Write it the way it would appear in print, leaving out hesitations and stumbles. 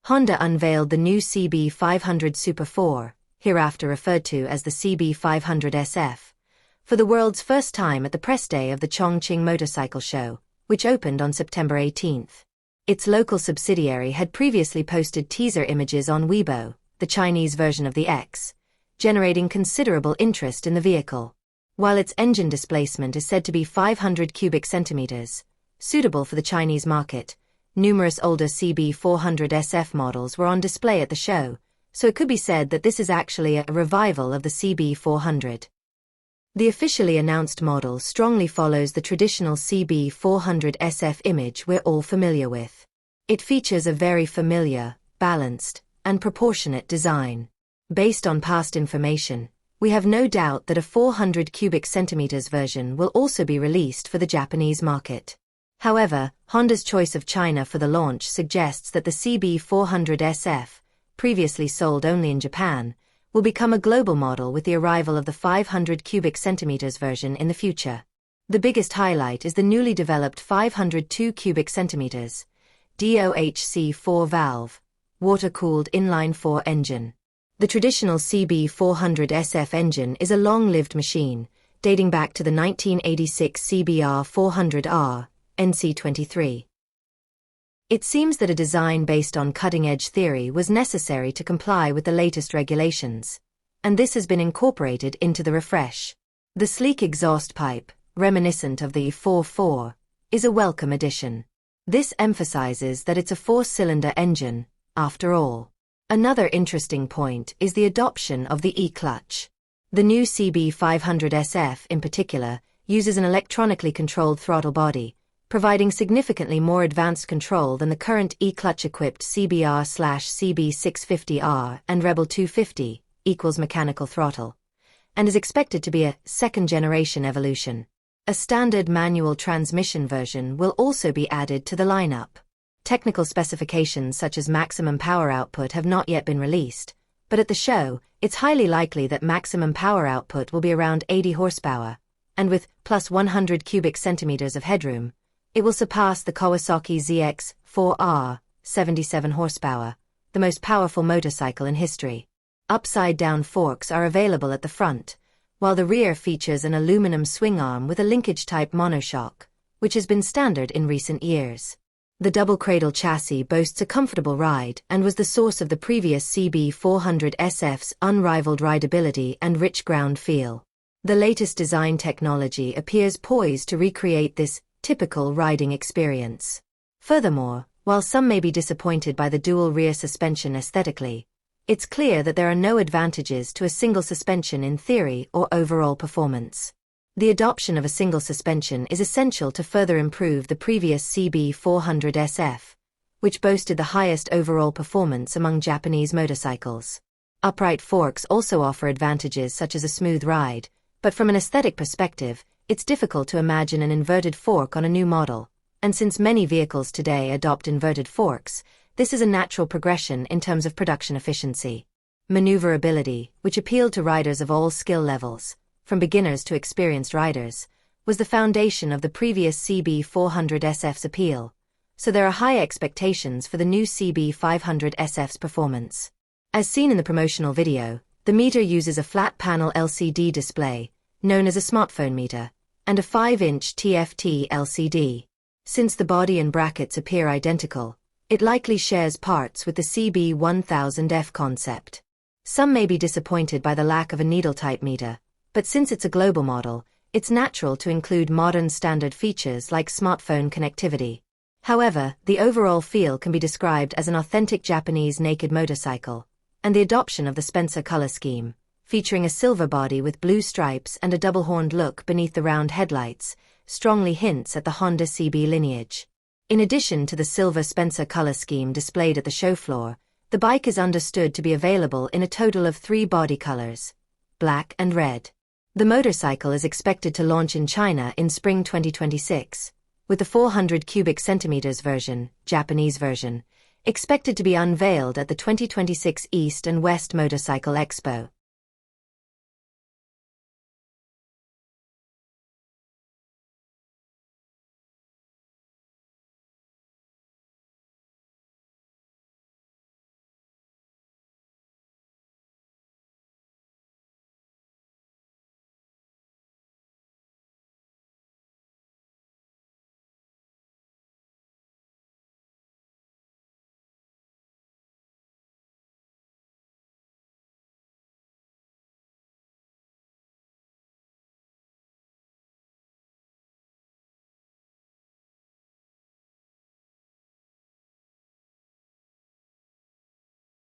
Honda unveiled the new CB500 hereafter referred to as the CB500SF, for the world's first time at the press day of the Chongqing Motorcycle Show, which opened on September 18. Its local subsidiary had previously posted teaser images on Weibo, the Chinese version of the X, generating considerable interest in the vehicle. While its engine displacement is said to be 500 cubic centimeters, suitable for the Chinese market, numerous older CB400SF models were on display at the show, so it could be said that this is actually a revival of the CB400. The officially announced model strongly follows the traditional CB400SF image we're all familiar with. It features a very familiar, balanced, and proportionate design. Based on past information, we have no doubt that a 400 cubic centimeters version will also be released for the Japanese market. However, Honda's choice of China for the launch suggests that the CB400SF, previously sold only in Japan, will become a global model with the arrival of the 500 cubic centimeters version in the future. The biggest highlight is the newly developed 502 cubic centimeters DOHC 4-valve, water-cooled inline-4 engine. The traditional CB400SF engine is a long-lived machine, dating back to the 1986 CBR400R, NC23. It seems that a design based on cutting-edge theory was necessary to comply with the latest regulations, and this has been incorporated into the refresh. The sleek exhaust pipe, reminiscent of the 4.4, is a welcome addition. This emphasizes that it's a four-cylinder engine, after all. Another interesting point is the adoption of the e-clutch. The new CB500SF, in particular, uses an electronically controlled throttle body, providing significantly more advanced control than the current e-clutch-equipped CBR/CB650R and Rebel 250 equals mechanical throttle, and is expected to be a second-generation evolution. A standard manual transmission version will also be added to the lineup. Technical specifications such as maximum power output have not yet been released, but at the show, it's highly likely that maximum power output will be around 80 horsepower, and with plus 100 cubic centimeters of headroom, it will surpass the Kawasaki ZX-4R, 77 horsepower, the most powerful motorcycle in history. Upside-down forks are available at the front, while the rear features an aluminum swingarm with a linkage-type monoshock, which has been standard in recent years. The double cradle chassis boasts a comfortable ride and was the source of the previous CB400SF's unrivaled rideability and rich ground feel. The latest design technology appears poised to recreate this typical riding experience. Furthermore, while some may be disappointed by the dual rear suspension aesthetically, it's clear that there are no advantages to a single suspension in theory or overall performance. The adoption of a single suspension is essential to further improve the previous CB400SF, which boasted the highest overall performance among Japanese motorcycles. Upright forks also offer advantages such as a smooth ride, but from an aesthetic perspective, it's difficult to imagine an inverted fork on a new model, and since many vehicles today adopt inverted forks, this is a natural progression in terms of production efficiency. Maneuverability, which appealed to riders of all skill levels, from beginners to experienced riders, was the foundation of the previous CB400SF's appeal, so there are high expectations for the new CB500SF's performance. As seen in the promotional video, the meter uses a flat-panel LCD display, known as a smartphone meter, and a 5-inch TFT LCD. Since the body and brackets appear identical, it likely shares parts with the CB1000F concept. Some may be disappointed by the lack of a needle-type meter, but since it's a global model, it's natural to include modern standard features like smartphone connectivity. However, the overall feel can be described as an authentic Japanese naked motorcycle, and the adoption of the Spencer color scheme, featuring a silver body with blue stripes and a double-horned look beneath the round headlights, strongly hints at the Honda CB lineage. In addition to the silver Spencer color scheme displayed at the show floor, the bike is understood to be available in a total of 3 body colors: black and red. The motorcycle is expected to launch in China in spring 2026, with the 400 cubic centimeters version, Japanese version, expected to be unveiled at the 2026 East and West Motorcycle Expo.